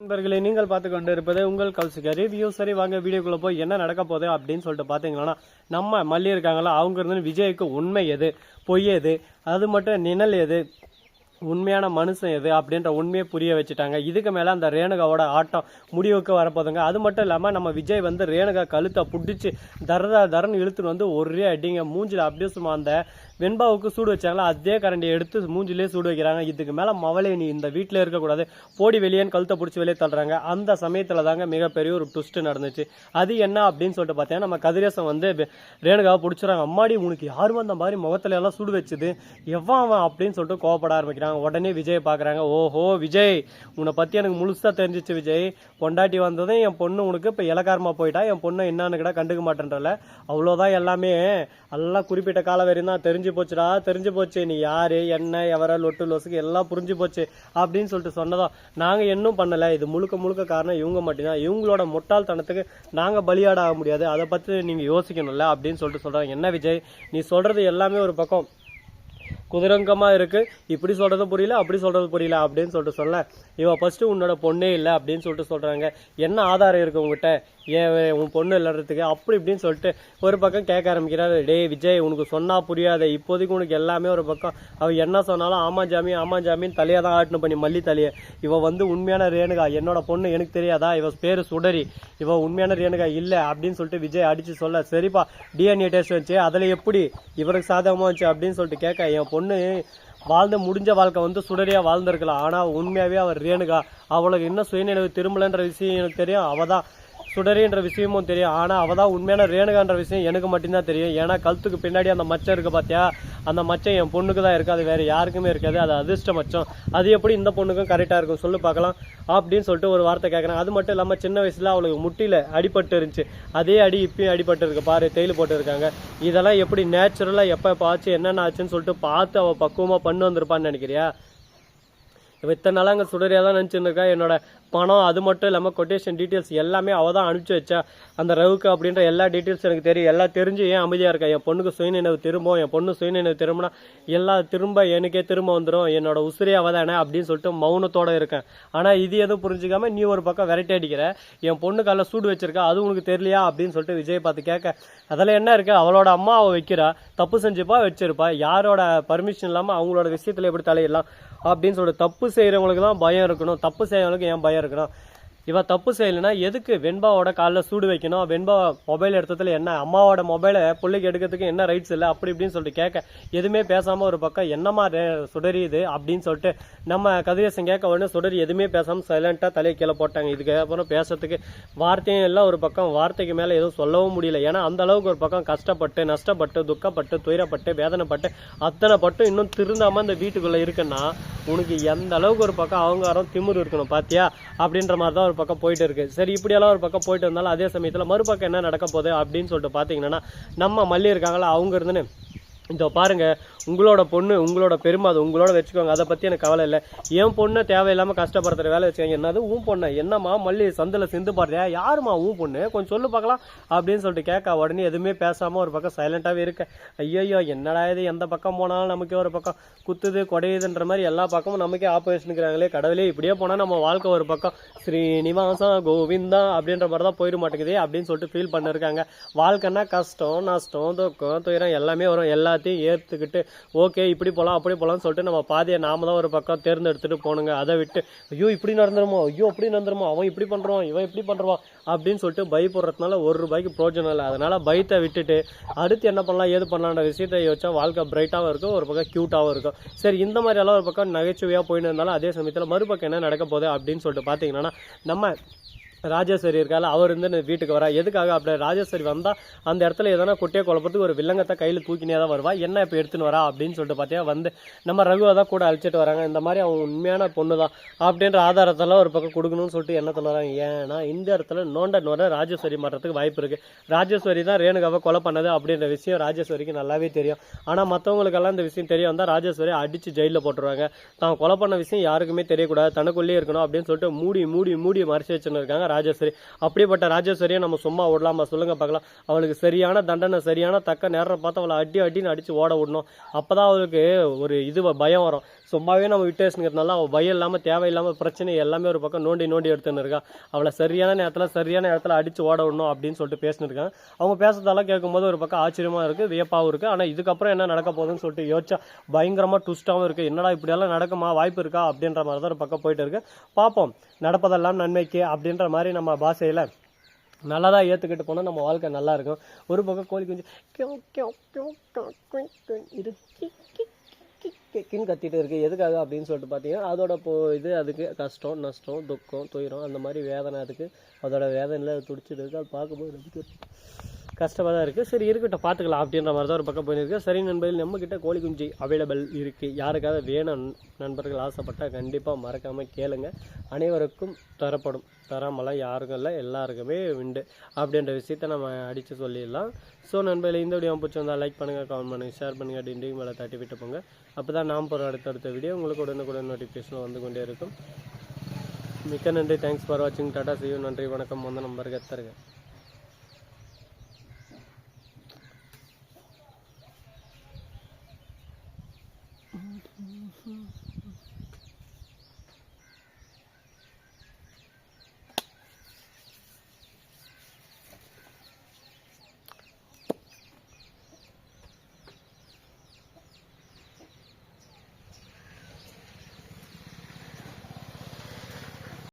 நண்பர்களே, நீங்கள் பார்த்து கொண்டு இருப்பது உங்கள் கௌசிகா ரிவ்யூ. சரி, வாங்க வீடியோக்குள்ள போய் என்ன நடக்க போகுது அப்படின்னு சொல்லிட்டு பாத்தீங்கன்னா, நம்ம மல்லி இருக்காங்களா, அவங்க இருந்து விஜய்க்கு உண்மை எது, பொய் எது, அது மட்டும் நிழல் எது, உண்மையான மனுஷன் எது அப்படின்ற உண்மையை புரிய வச்சுட்டாங்க. இதுக்கு மேலே அந்த ரேணுகாவோட ஆட்டம் முடிவுக்கு வரப்போதுங்க. அது மட்டும் இல்லாமல் நம்ம விஜய் வந்து ரேணுகா கழுத்தை பிடிச்சி தரன்னு இழுத்துட்டு வந்து ஒரே அடிங்க மூஞ்சில் அப்படியே சும்மா அந்த வெண்பாவுக்கு சூடு வச்சாங்களா அதே கரண்டியை எடுத்து மூஞ்சிலே சூடு வைக்கிறாங்க. இதுக்கு மேலே மவளே நீ இந்த வீட்டில் இருக்கக்கூடாது, போடி வெளியேன்னு கழுத்தை பிடிச்சி வெளியே தள்ளுறாங்க. அந்த சமயத்தில் தாங்க மிகப்பெரிய ஒரு ட்விஸ்ட் நடந்துச்சு. அது என்ன அப்படின்னு சொல்லிட்டு பார்த்தீங்கன்னா, நம்ம கதிரேசன் வந்து ரேணுகாவை பிடிச்சிடறாங்க. அம்மாடி உனக்கு யாரும் அந்த மாதிரி முகத்துல எல்லாம் சூடு வச்சுது எவன் அப்படின்னு சொல்லிட்டு கோவப்பட ஆரம்பிக்கிறாங்க. உடனே விஜய் பாக்குறாங்க. ஓஹோ விஜய், உன்னை பத்தி எனக்கு முழுசா தெரிஞ்சிச்சு விஜய். பொண்டாட்டி வந்ததும் என் பொண்ணு உனக்கு இப்ப இலக்காரமா போயிட்டா, என் பொண்ணு என்னன்னு கூட கண்டுக்க மாட்டேன்றல, அவ்வளவுதான் எல்லாமே எல்லாம் குறிப்பிட்ட காலம் வரையும் தான் தெரிஞ்சு போச்சுடா, தெரிஞ்சு போச்சு நீ யாரு என்ன எவர லொட்டு லொசுக்கு எல்லாம் புரிஞ்சு போச்சு அப்படின்னு சொல்லிட்டு சொன்னதும், நாங்க இன்னும் பண்ணல, இது முழுக்க முழுக்க காரணம் இவங்க மட்டும்தான், இவங்களோட முட்டாள்தனத்துக்கு நாங்க பலியாட ஆக முடியாது, அதை பத்தி நீங்க யோசிக்கணும்ல அப்படின்னு சொல்லிட்டு சொல்றாங்க. என்ன விஜய் நீ சொல்றது எல்லாமே ஒரு பக்கம் குதிரங்கமா இருக்கு, இப்படி சொல்றது புரியல அப்படி சொல்றது புரியல அப்படின்னு சொல்லிட்டு சொல்ல, இவ ஃபர்ஸ்ட் உன்னோட பொண்ணே இல்லை அப்படின்னு சொல்லிட்டு சொல்றாங்க. என்ன ஆதாரம் இருக்கு உங்ககிட்ட ஏன் உன் பொண்ணு இல்லறதுக்கு அப்படி இப்படின்னு சொல்லிட்டு ஒரு பக்கம் கேட்க ஆரம்பிக்கிறாரு. டே விஜய், உனக்கு சொன்னா புரியாத, இப்போதைக்கு உனக்கு எல்லாமே ஒரு பக்கம், அவ என்ன சொன்னாலும் ஆமா ஜாமீன் தலையா தான் ஆட்டணும் பண்ணி மல்லி தலைய. இவ வந்து உண்மையான ரேணுகா, என்னோட பொண்ணு எனக்கு தெரியாதா, இவ பேரு சுடரி, இவ உண்மையான ரேணுகா இல்ல அப்படின்னு சொல்லிட்டு விஜய் அடிச்சு சொல்ல, சரிப்பா டிஎன்ஏ டெஸ்ட் வச்சு அதுல எப்படி இவருக்கு சாதகமா வந்துச்சு அப்படின்னு சொல்லிட்டு கேட்க, என் பொண்ணு வாழ்ந்த முடிஞ்ச வாழ்க்கை வந்து சுடரியா வாழ்ந்திருக்கலாம், ஆனா உண்மையாவே அவர் ரேணுகா, அவளுக்கு இன்னும் சுயநினைவு திரும்பலன்ற விஷயம் எனக்கு தெரியும், அவதான் சுடரின்ற விஷயமும் தெரியும், ஆனா அவதான் உண்மையான ரேணுகான்ற விஷயம் எனக்கு மட்டும்தான் தெரியும். ஏன்னா கழுத்துக்கு பின்னாடி அந்த மச்சம் இருக்கு பாத்தியா, அந்த மச்சம் என் பொண்ணுக்கு தான் இருக்காது, வேற யாருக்குமே இருக்காது, அது அதிர்ஷ்ட மச்சம், அது எப்படி இந்த பொண்ணுக்கும் கரெக்டா இருக்கும் சொல்லு பார்க்கலாம் அப்படின்னு சொல்லிட்டு ஒரு வார்த்தை கேட்கறேன். அது மட்டும் இல்லாம சின்ன வயசுல அவளுக்கு முட்டியில அடிபட்டு இருந்துச்சு, அதே அடி இப்பயும் அடிபட்டு இருக்கு பாரு, தேயில் போட்டு இருக்காங்க. இதெல்லாம் எப்படி நேச்சுரலா எப்ப ஆச்சு என்னென்ன ஆச்சுன்னு சொல்லிட்டு பார்த்து அவ பக்குவமா பண்ணு வந்திருப்பான்னு நினைக்கிறியா? இத்தனை நாளாக அங்கே சுடரியாக தான் நினச்சிருக்கா. என்னோட பணம் அது மட்டும் இல்லாமல் கொட்டேஷன் டீட்டெயில்ஸ் எல்லாமே அவள் தான் அனுப்பிச்சி வச்சா, அந்த ரவுக்கு அப்படின்ற எல்லா டீட்டெயில்ஸ் எனக்கு தெரியும், எல்லாம் தெரிஞ்சு ஏன் அமைதியாக இருக்கா, என் பொண்ணுக்கு சுயநினைவு திரும்பும், என் பொண்ணு சுயநினைவு திரும்பினா எல்லாம் திரும்ப எனக்கே திரும்ப வந்துடும், என்னோட உசிரே அவள் தானே அப்படின்னு சொல்லிட்டு மௌனத்தோட இருக்கேன். ஆனால் இது எதுவும் புரிஞ்சுக்காம நீ ஒரு பக்கம் விரட்டி அடிக்கிற, என் பொண்ணு காலைல சூடு வச்சிருக்கா அது உனக்கு தெரியலையா அப்படின்னு சொல்லிட்டு விஜய் பார்த்து கேட்க, அதில் என்ன இருக்கு, அவளோட அம்மா அவள் வைக்கிறா, தப்பு செஞ்சுப்பா வச்சிருப்பா, யாரோட பர்மிஷன் இல்லாமல் அவங்களோட விஷயத்தில் எப்படி தலையிடலாம் அப்படின்னு சொல்லிட்டு, தப்பு செய்யறவங்களுக்கு தான் பயம் இருக்கணும், தப்பு செய்யறவங்களுக்கு ஏன் பயம் இருக்கணும்? இவ தப்பு செய்யலைன்னா எதுக்கு வெண்பாவோட காலில் சூடு வைக்கணும், வெண்பா மொபைல் எடுத்ததுல என்ன, அம்மாவோட மொபைலை பிள்ளைக்கு எடுக்கிறதுக்கு என்ன ரைட்ஸ் இல்லை அப்படி இப்படின்னு சொல்லிட்டு கேட்க, எதுவுமே பேசாம ஒரு பக்கம் என்னமா சுடரியுது அப்படின்னு சொல்லிட்டு நம்ம கதிரேசன் கேட்க உடனே சுடரி எதுவுமே பேசாம சைலண்டா தலையை கீழே போட்டாங்க. இதுக்கு அப்புறம் பேசுறதுக்கு வார்த்தையும் எல்லாம் ஒரு பக்கம், வார்த்தைக்கு மேல எதுவும் சொல்லவும் முடியல. ஏன்னா அந்த அளவுக்கு ஒரு பக்கம் கஷ்டப்பட்டு நஷ்டப்பட்டு துக்கப்பட்டு துயரப்பட்டு வேதனைப்பட்டு அத்தனை பட்டு இன்னும் திருந்தாம இந்த வீட்டுக்குள்ள இருக்குன்னா உனக்கு எந்த அளவுக்கு ஒரு பக்கம் அகங்காரம் திமிரு இருக்கணும் பாத்தியா அப்படின்ற மாதிரி தான் ஒரு பக்கம் போயிட்டு இருக்கு. சரி, இப்படியெல்லாம் ஒரு பக்கம் போயிட்டு இருந்தாலும் அதே சமயத்துல மறுபக்கம் என்ன நடக்க போகுது அப்படின்னு சொல்லிட்டு பாத்தீங்கன்னா, நம்ம மல்லி இருக்காங்களா அவங்க இருந்துன்னு, இதோ பாருங்க உங்களோட பொண்ணு உங்களோட பெருமை, அது உங்களோட வச்சுக்கோங்க, அதை பத்தி எனக்கு கவலை இல்லை, என் பொண்ணு தேவையில்லாம கஷ்டப்படுத்துற வேலை வச்சுக்கோங்க. என்னது உன் பொண்ணு, என்னம்மா மல்லி சந்தில சிந்து பாடுறியா, யாருமா உன் பொண்ணு கொஞ்சம் சொல்லு பார்க்கலாம் அப்படின்னு சொல்லிட்டு கேட்க, உடனே எதுவுமே பேசாம ஒரு பக்கம் சைலண்டாவே இருக்க. ஐயோ என்னடா இது, எந்த பக்கம் போனாலும் நமக்கே ஒரு பக்கம் குத்துது கொடையுதுன்ற மாதிரி எல்லா பக்கமும் நமக்கே ஆப்போசிஷனுக்குறாங்களே, கடவுளே இப்படியே போனா நம்ம வாழ்க்கை ஒரு பக்கம் ஸ்ரீனிவாசா கோவிந்தா அப்படின்ற மாதிரி தான் போயிட மாட்டேங்குது அப்படின்னு சொல்லிட்டு ஃபீல் பண்ணிருக்காங்க. வாழ்க்கைன்னா கஷ்டம் நஷ்டம் துக்கம் துயரம் எல்லாமே வரும், எல்லாத்தையும் ஏற்றுக்கிட்டு ஓகே இப்படி போகலாம் அப்படி போகலாம்னு சொல்லிட்டு நம்ம பாதையை நாம தான் ஒரு பக்கம் தேர்ந்தெடுத்துட்டு போனுங்க. அதை விட்டு ஐயோ இப்படி நடந்துருமோ, ஐயோ அப்படி நடந்துருமோ, அவன் இப்படி பண்றான் இவன் இப்படி பண்றான் அப்படின்னு சொல்லிட்டு பயப்படுறதுனால ஒரு ரூபாய்க்கு பிரோஜனம் இல்லை. அதனால பயத்தை விட்டுட்டு அடுத்து என்ன பண்ணலாம் ஏது பண்ணலான்ற விஷயத்தை யோசிச்சா வாழ்க்கை பிரைட்டாகவும் இருக்கும், ஒரு பக்கம் கியூட்டாகவும் இருக்கும். சரி, இந்த மாதிரி எல்லாம் ஒரு பக்கம் நகைச்சுவையாக போயின்னு இருந்தாலும் அதே சமயத்தில் மறுபக்கம் என்ன நடக்க போகுது அப்படின்னு சொல்லிட்டு பார்த்தீங்கன்னா, நம்ம ராஜேஸ்வரி இருக்கால அவர் இருந்து வீட்டுக்கு வரா. எதுக்காக அப்படி ராஜேஸ்வரி வந்தா அந்த இடத்துல எதனா குட்டியை குழப்பத்துக்கு ஒரு வில்லங்கத்தை கையில் தூக்கினே தான் வருவா, என்ன இப்போ எடுத்துன்னு வரா அப்படின்னு சொல்லிட்டு பார்த்தியா வந்து நம்ம ரகுவை தான் கூட அழிச்சிட்டு வராங்க. இந்த மாதிரி அவன் உண்மையான பொண்ணு தான் அப்படின்ற ஆதாரத்தெல்லாம் ஒரு பக்கம் கொடுக்கணும்னு சொல்லிட்டு என்ன சொல்லுறாங்க. ஏன்னா இந்த இடத்துல நோண்ட ராஜேஸ்வரி மாறதுக்கு வாய்ப்பு இருக்கு. ராஜேஸ்வரி தான் ரேணுகாவை கொலை பண்ணது அப்படின்ற விஷயம் ராஜேஸ்வரிக்கு நல்லாவே தெரியும். ஆனால் மற்றவங்களுக்கெல்லாம் இந்த விஷயம் தெரிய வந்தால் ராஜேஸ்வரி அடிச்சு ஜெயிலில் போட்டுருவாங்க. தான் கொலை பண்ண விஷயம் யாருக்குமே தெரியக்கூடாது, தனக்குள்ளேயே இருக்கணும் அப்படின்னு சொல்லிட்டு மூடி மூடி மூடி மறைச்சு வச்சுன்னு இருக்காங்க ராஜேஸ்வரி. அப்படிப்பட்ட ராஜேஸ்வரியை நம்ம சும்மா விடலாமா சொல்லுங்க பார்க்கலாம்? அவளுக்கு சரியான தண்டனை சரியான தக்க நேரம் பார்த்து அவளை அடின்னு அடிச்சு ஓட விடணும். அப்பதான் அவளுக்கு ஒரு இது பயம் வரும். சும்மாவே நம்ம விட்டு வச்சுக்கிறதுனால அவள் பயம் இல்லாமல் தேவையில்லாமல் பிரச்சனை எல்லாமே ஒரு பக்கம் நோண்டி எடுத்துன்னு இருக்கா. அவளை சரியான இடத்துல அடித்து ஓட விடணும் அப்படின்னு சொல்லிட்டு பேசினிருக்காங்க. அவங்க பேசுறதெல்லாம் கேட்கும்போது ஒரு பக்கம் ஆச்சரியமாக இருக்குது, வியப்பாகவும் இருக்குது. ஆனால் இதுக்கப்புறம் என்ன நடக்க போகுதுன்னு சொல்லிட்டு யோசிச்சா பயங்கரமாக ட்விஸ்ட்டாகவும் இருக்குது. என்னடா இப்படியெல்லாம் நடக்குமா, வாய்ப்பு இருக்கா அப்படின்ற மாதிரி தான் ஒரு பக்கம் போயிட்டு இருக்கு. பார்ப்போம், நடப்பதெல்லாம் நன்மைக்கு அப்படின்ற மாதிரி நம்ம பாஷையில் நல்லா தான் ஏற்றுக்கிட்டு போனால் நம்ம வாழ்க்கை நல்லா இருக்கும். ஒரு பக்கம் கோழி குஞ்சு இது கின்னு கத்திட்டு இருக்குது. எதுக்காக அப்படின்னு சொல்லிட்டு பார்த்தீங்கன்னா அதோட அதுக்கு கஷ்டம், நஷ்டம், துக்கம், துயரம், அந்த மாதிரி வேதனை, அதுக்கு அதோட வேதனையில் அது துடிச்சிட்டு இருக்குது. அது பார்க்கும்போது நமக்கு கஷ்டமாக தான் இருக்குது. சரி இருக்கட்டும், பார்த்துக்கலாம் அப்படின்ற மாதிரி தான் ஒரு பக்கம் போயிருக்கு. சரி நண்பர்கள், நம்மக்கிட்ட கோழி குஞ்சு அவைலபிள் இருக்குது. யாருக்காவது வேணும் நண்பர்கள் ஆசைப்பட்டால் கண்டிப்பாக மறக்காமல் கேளுங்க. அனைவருக்கும் தரப்படும். தராமலாம் யாருக்கும் இல்லை, எல்லாருக்குமே உண்டு அப்படின்ற விஷயத்த நம்ம அடித்து சொல்லிடலாம். ஸோ நண்பர்கள், இந்த வீடியோ பிடிச்சிருந்தால் லைக் பண்ணுங்கள், கமெண்ட் பண்ணுங்கள், ஷேர் பண்ணுங்கள், டிண்டிங் மேலே தட்டி விட்டு போங்க. அப்போ தான் நாம் போகிற அடுத்தடுத்த வீடியோ உங்களுக்கு உடனுக்குடன் நோட்டிஃபிகேஷன் வந்து கொண்டே இருக்கும். மிக்க நன்றி. தேங்க்ஸ் ஃபார் வாட்சிங். Tata, see you. நன்றி, வணக்கம். வந்த நம்பருக்கு எத்தருங்க.